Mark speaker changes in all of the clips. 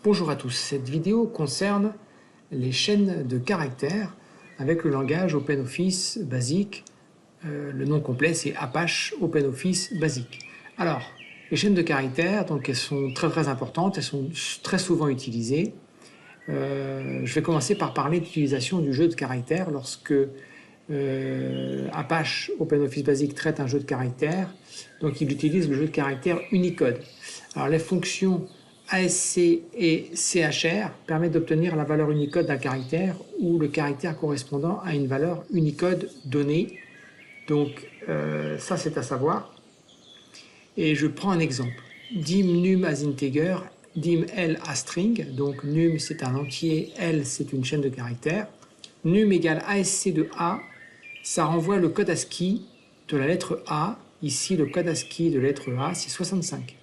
Speaker 1: Bonjour à tous, cette vidéo concerne les chaînes de caractères avec le langage OpenOffice Basic. Le nom complet c'est Apache OpenOffice Basic. Alors, les chaînes de caractères, donc elles sont très importantes, elles sont très souvent utilisées. Je vais commencer par parler d'utilisation du jeu de caractères lorsque Apache OpenOffice Basic traite un jeu de caractères. Donc il utilise le jeu de caractères Unicode. Alors les fonctions ASC et CHR permettent d'obtenir la valeur Unicode d'un caractère ou le caractère correspondant à une valeur Unicode donnée. Donc ça c'est à savoir. Et je prends un exemple. Dim num as integer, dim l as string. Donc num c'est un entier, l c'est une chaîne de caractères. Num égale ASC de A, ça renvoie le code ASCII de la lettre A. Ici le code ASCII de la lettre A c'est 65.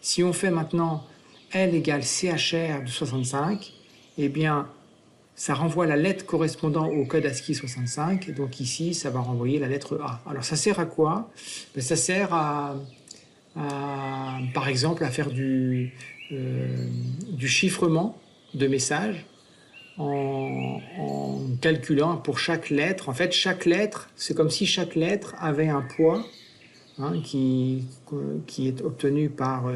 Speaker 1: Si on fait maintenant L égale CHR de 65, eh bien, ça renvoie la lettre correspondant au code ASCII 65. Donc ici, ça va renvoyer la lettre A. Alors, ça sert à quoi? Ça sert par exemple, à faire du chiffrement de messages en calculant pour chaque lettre. En fait, chaque lettre, c'est comme si chaque lettre avait un poids qui est obtenu par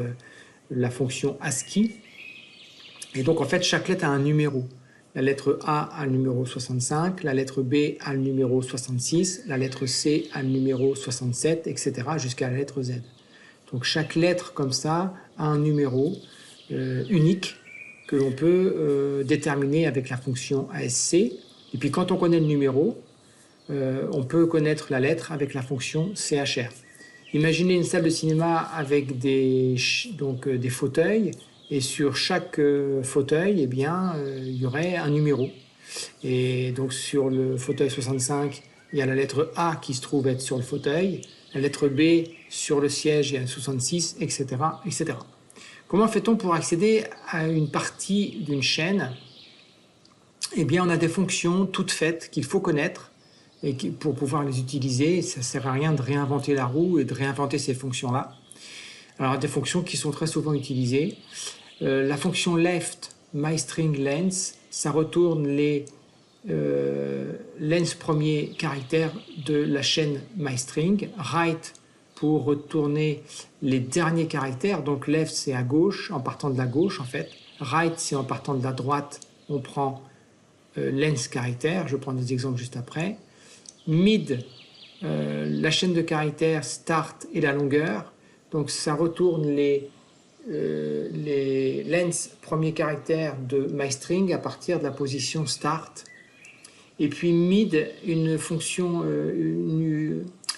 Speaker 1: la fonction ASCII. Et donc, en fait, chaque lettre a un numéro. La lettre A a le numéro 65, la lettre B a le numéro 66, la lettre C a le numéro 67, etc. jusqu'à la lettre Z. Donc, chaque lettre, comme ça, a un numéro unique que l'on peut déterminer avec la fonction ASC. Et puis, quand on connaît le numéro, on peut connaître la lettre avec la fonction CHR. Imaginez une salle de cinéma avec des fauteuils, et sur chaque fauteuil, eh bien, il y aurait un numéro. Et donc sur le fauteuil 65, il y a la lettre A qui se trouve être sur le fauteuil, la lettre B sur le siège, il y a 66, etc., etc. Comment fait-on pour accéder à une partie d'une chaîne? Eh bien, on a des fonctions toutes faites qu'il faut connaître, et pour pouvoir les utiliser, ça ne sert à rien de réinventer la roue et de réinventer ces fonctions-là. Alors, des fonctions qui sont très souvent utilisées. La fonction left myStringLength, ça retourne les length premiers caractères de la chaîne myString. Right pour retourner les derniers caractères. Donc, left, c'est à gauche, en partant de la gauche, en fait. Right, c'est en partant de la droite, on prend length caractères. Je prends des exemples juste après. Mid, la chaîne de caractères start et la longueur. Donc ça retourne les length premiers caractères de myString à partir de la position start. Et puis mid, une fonction,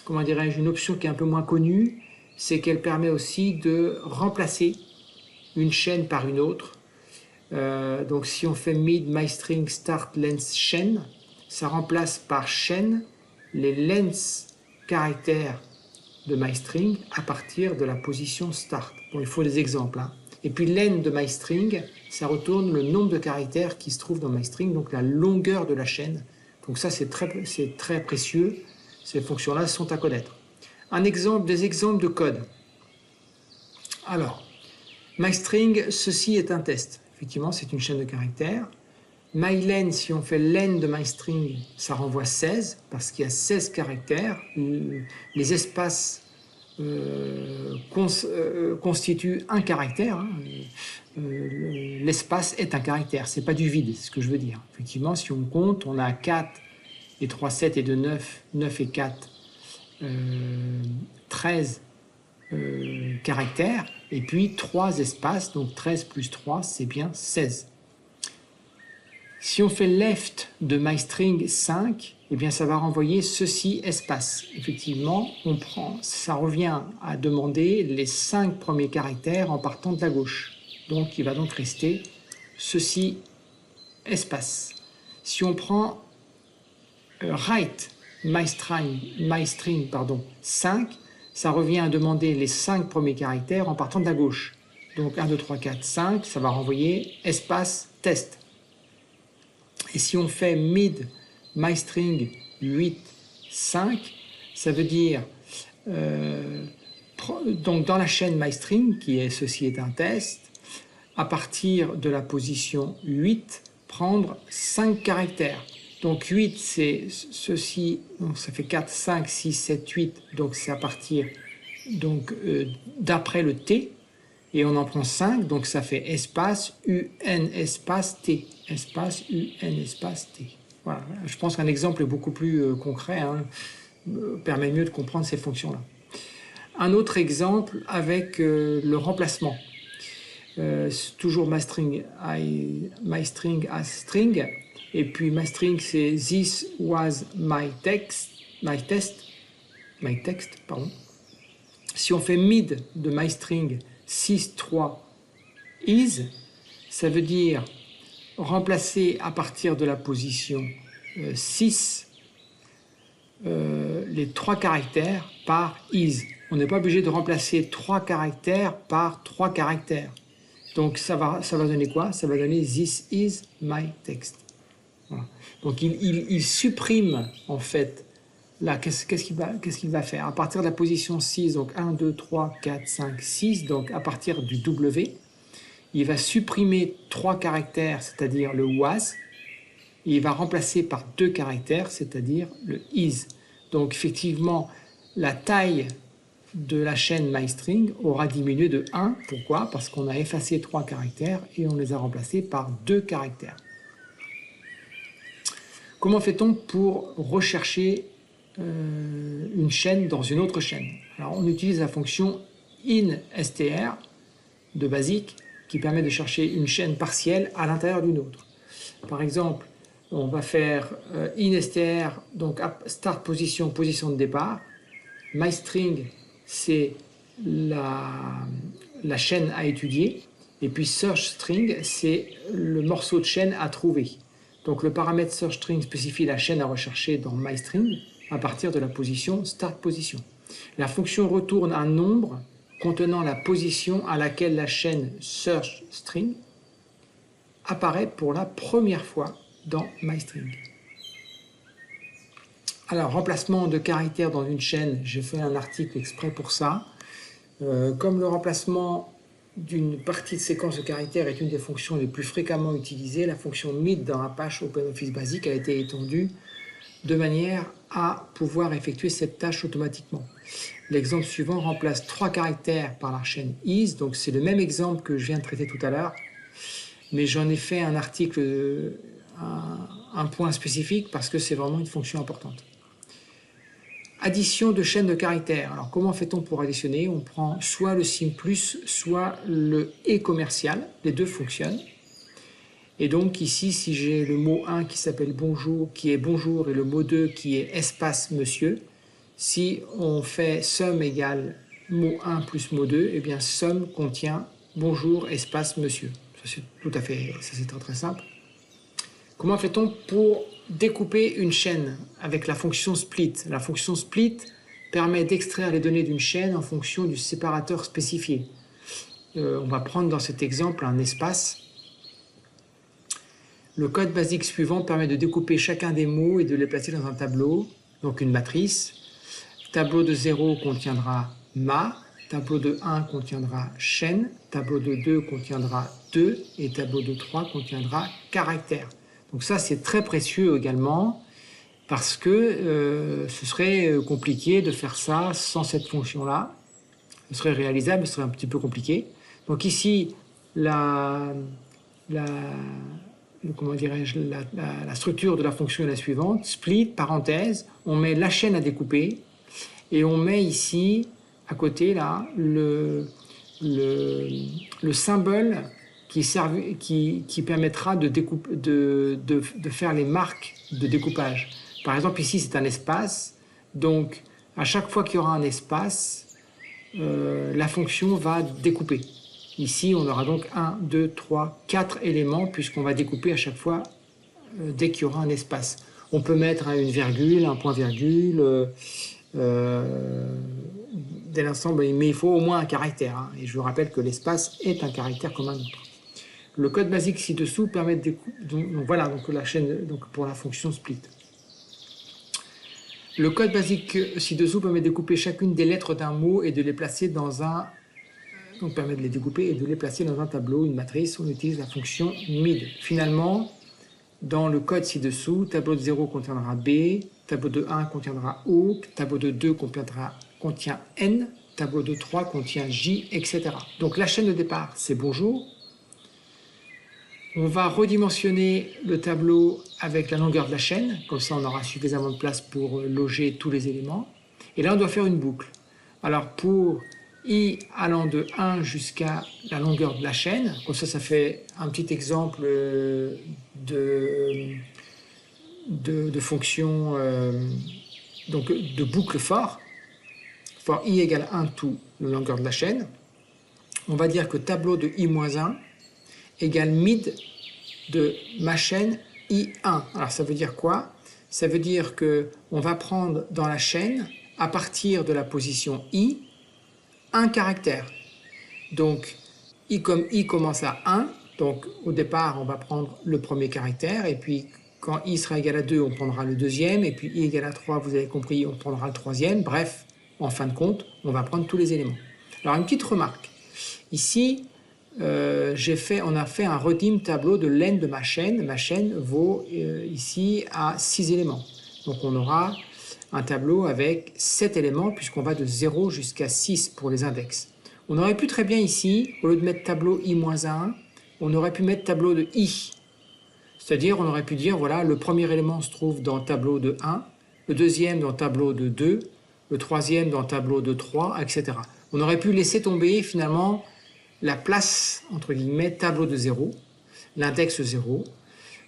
Speaker 1: comment dirais-je, une option qui est un peu moins connue, c'est qu'elle permet aussi de remplacer une chaîne par une autre. Donc si on fait mid myString start length chaîne, ça remplace par chaîne les length caractères de myString à partir de la position start. Bon, il faut des exemples. Et puis len de myString, ça retourne le nombre de caractères qui se trouvent dans myString, donc la longueur de la chaîne. Donc ça, c'est très précieux. Ces fonctions-là sont à connaître. Des exemples de code. Alors, myString, ceci est un test. Effectivement, c'est une chaîne de caractères. MyLen, si on fait len de myString, ça renvoie 16, parce qu'il y a 16 caractères. Les espaces constituent un caractère. L'espace est un caractère, c'est pas du vide, c'est ce que je veux dire. Effectivement, si on compte, on a 4 et 3, 7 et 2, 9, 9 et 4, 13 caractères, et puis 3 espaces, donc 13 plus 3, c'est bien 16. Si on fait left de myString 5, eh bien ça va renvoyer ceci espace. Effectivement, ça revient à demander les 5 premiers caractères en partant de la gauche. Donc il va donc rester ceci espace. Si on prend right myString 5, ça revient à demander les 5 premiers caractères en partant de la gauche. Donc 1, 2, 3, 4, 5, ça va renvoyer espace test. Et si on fait mid myString 8, 5, ça veut dire donc dans la chaîne myString, qui est ceci est un test, à partir de la position 8, prendre 5 caractères. Donc 8, c'est ceci, donc ça fait 4, 5, 6, 7, 8, donc c'est à partir d'après le T, et on en prend 5, donc ça fait espace UN espace T, espace UN espace T. Voilà, je pense qu'un exemple est beaucoup plus concret, hein, permet mieux de comprendre ces fonctions-là. Un autre exemple avec le remplacement. Toujours myString as string, et puis myString c'est this was my text, pardon. Si on fait mid de myString 6.3 is, ça veut dire remplacer à partir de la position 6 les 3 caractères par is. On n'est pas obligé de remplacer 3 caractères par 3 caractères. Donc ça va donner quoi? Ça va donner this is my text. Voilà. Donc il supprime en fait là, qu'est-ce qu'il va faire? À partir de la position 6, donc 1, 2, 3, 4, 5, 6, donc à partir du W, il va supprimer 3 caractères, c'est-à-dire le was, et il va remplacer par 2 caractères, c'est-à-dire le is. Donc effectivement, la taille de la chaîne myString aura diminué de 1. Pourquoi? Parce qu'on a effacé 3 caractères et on les a remplacés par 2 caractères. Comment fait-on pour rechercher une chaîne dans une autre chaîne? Alors on utilise la fonction instr de basique qui permet de chercher une chaîne partielle à l'intérieur d'une autre. Par exemple, on va faire instr, donc start position, position de départ. myString, c'est la chaîne à étudier, et puis searchString, c'est le morceau de chaîne à trouver. Donc le paramètre searchString spécifie la chaîne à rechercher dans myString à partir de la position start position. La fonction retourne un nombre contenant la position à laquelle la chaîne searchString apparaît pour la première fois dans myString. Alors, remplacement de caractères dans une chaîne, j'ai fait un article exprès pour ça. Comme le remplacement d'une partie de séquence de caractères est une des fonctions les plus fréquemment utilisées, la fonction mid dans Apache OpenOffice Basic a été étendue de manière à pouvoir effectuer cette tâche automatiquement. L'exemple suivant remplace 3 caractères par la chaîne is, donc c'est le même exemple que je viens de traiter tout à l'heure, mais j'en ai fait un article, un point spécifique parce que c'est vraiment une fonction importante. Addition de chaînes de caractères. Alors comment fait-on pour additionner? On prend soit le sim+, soit le et commercial, les deux fonctionnent. Et donc ici, si j'ai le mot 1 qui s'appelle bonjour, qui est bonjour, et le mot 2 qui est espace monsieur, si on fait sum égale mot 1 plus mot 2, eh bien sum contient bonjour espace monsieur. Ça c'est tout à fait, ça c'est très simple. Comment fait-on pour découper une chaîne avec la fonction split? La fonction split permet d'extraire les données d'une chaîne en fonction du séparateur spécifié. On va prendre dans cet exemple un espace. Le code basique suivant permet de découper chacun des mots et de les placer dans un tableau, donc une matrice. Tableau de 0 contiendra ma, tableau de 1 contiendra chaîne, tableau de 2 contiendra 2 et tableau de 3 contiendra caractère. Donc ça c'est très précieux également parce que ce serait compliqué de faire ça sans cette fonction-là. Ce serait réalisable, mais ce serait un petit peu compliqué. Donc ici, la structure de la fonction est la suivante. Split, parenthèse, on met la chaîne à découper et on met ici, à côté, là, le symbole qui permettra de faire les marques de découpage. Par exemple, ici, c'est un espace. Donc, à chaque fois qu'il y aura un espace, la fonction va découper. Ici, on aura donc 1, 2, 3, 4 éléments, puisqu'on va découper à chaque fois dès qu'il y aura un espace. On peut mettre une virgule, un point-virgule, dès l'ensemble, mais il faut au moins un caractère. Hein, et je vous rappelle que l'espace est un caractère comme un autre. Le code basique ci-dessous permet de découper. Donc voilà, donc la chaîne pour la fonction split. Le code basique ci-dessous permet de découper chacune des lettres d'un mot et de les placer dans un donc permet de les découper et de les placer dans un tableau, une matrice. On utilise la fonction mid. Finalement, dans le code ci-dessous, tableau de 0 contiendra B, tableau de 1 contiendra O, tableau de 2 contient N, tableau de 3 contient J, etc. Donc la chaîne de départ, c'est bonjour. On va redimensionner le tableau avec la longueur de la chaîne, comme ça on aura suffisamment de place pour loger tous les éléments. Et là on doit faire une boucle. Alors pour I allant de 1 jusqu'à la longueur de la chaîne, comme ça fait un petit exemple de fonction, donc de boucle for I égale 1 tout la longueur de la chaîne. On va dire que tableau de I-1 égale mid de ma chaîne I1. Alors ça veut dire quoi? Ça veut dire qu'on va prendre dans la chaîne, à partir de la position I, un caractère. Donc I comme I commence à 1, donc au départ on va prendre le premier caractère, et puis quand I sera égal à 2, on prendra le deuxième, et puis I égale à 3, vous avez compris, on prendra le troisième. Bref, en fin de compte, on va prendre tous les éléments. Alors une petite remarque. Ici, on a fait un redeem tableau de len de ma chaîne. Ma chaîne vaut ici à 6 éléments. Donc on aura un tableau avec 7 éléments puisqu'on va de 0 jusqu'à 6 pour les index. On aurait pu très bien ici, au lieu de mettre tableau i-1, on aurait pu mettre tableau de i. C'est-à-dire on aurait pu dire, voilà, le premier élément se trouve dans tableau de 1, le deuxième dans tableau de 2, le troisième dans tableau de 3, etc. On aurait pu laisser tomber finalement la place, entre guillemets, tableau de 0, l'index 0.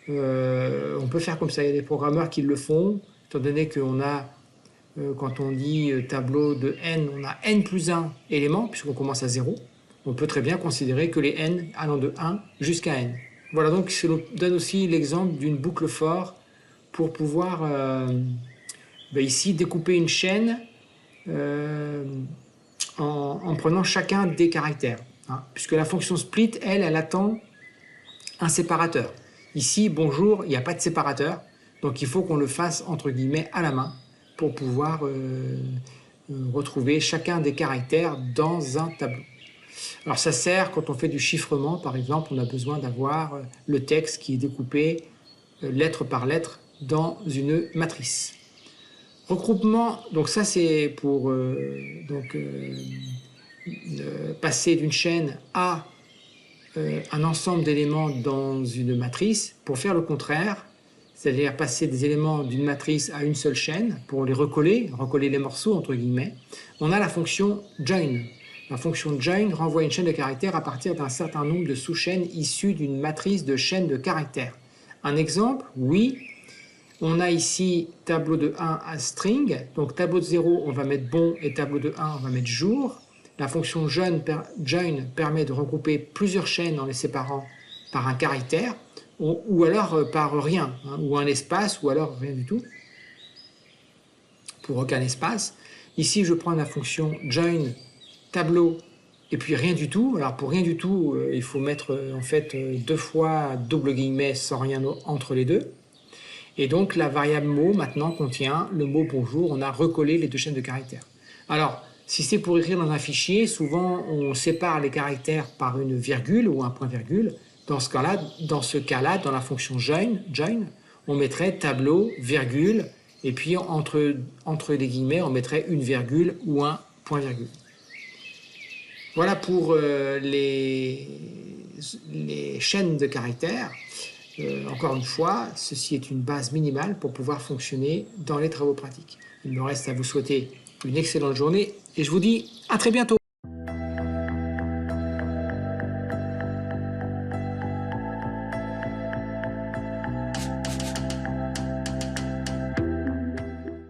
Speaker 1: On peut faire comme ça, il y a des programmeurs qui le font, étant donné qu'on a, quand on dit tableau de n, on a n plus 1 éléments, puisqu'on commence à 0. On peut très bien considérer que les n allant de 1 jusqu'à n. Voilà, donc ça nous donne aussi l'exemple d'une boucle for pour pouvoir ici découper une chaîne en prenant chacun des caractères. Hein, puisque la fonction split, elle attend un séparateur. Ici, bonjour, il n'y a pas de séparateur, donc il faut qu'on le fasse entre guillemets à la main pour pouvoir retrouver chacun des caractères dans un tableau. Alors ça sert quand on fait du chiffrement, par exemple, on a besoin d'avoir le texte qui est découpé lettre par lettre dans une matrice. Regroupement, donc ça c'est pour passer d'une chaîne à un ensemble d'éléments dans une matrice. Pour faire le contraire, c'est-à-dire passer des éléments d'une matrice à une seule chaîne, pour les recoller les morceaux entre guillemets, on a la fonction join. La fonction join renvoie une chaîne de caractères à partir d'un certain nombre de sous-chaînes issues d'une matrice de chaînes de caractères. Un exemple, oui, on a ici tableau de 1 à string, donc tableau de 0 on va mettre bon et tableau de 1 on va mettre jour. La fonction join permet de regrouper plusieurs chaînes en les séparant par un caractère, ou alors par rien, hein, ou un espace, ou alors rien du tout, pour aucun espace. Ici, je prends la fonction join tableau, et puis rien du tout. Alors pour rien du tout, il faut mettre en fait 2 fois double guillemets sans rien entre les deux. Et donc la variable mot maintenant contient le mot bonjour, on a recollé les deux chaînes de caractères. Alors, si c'est pour écrire dans un fichier, souvent on sépare les caractères par une virgule ou un point-virgule. Dans ce cas-là, dans la fonction join, on mettrait tableau, virgule, et puis entre les guillemets, on mettrait une virgule ou un point-virgule. Voilà pour les chaînes de caractères. Encore une fois, ceci est une base minimale pour pouvoir fonctionner dans les travaux pratiques. Il me reste à vous souhaiter une excellente journée et je vous dis à très bientôt.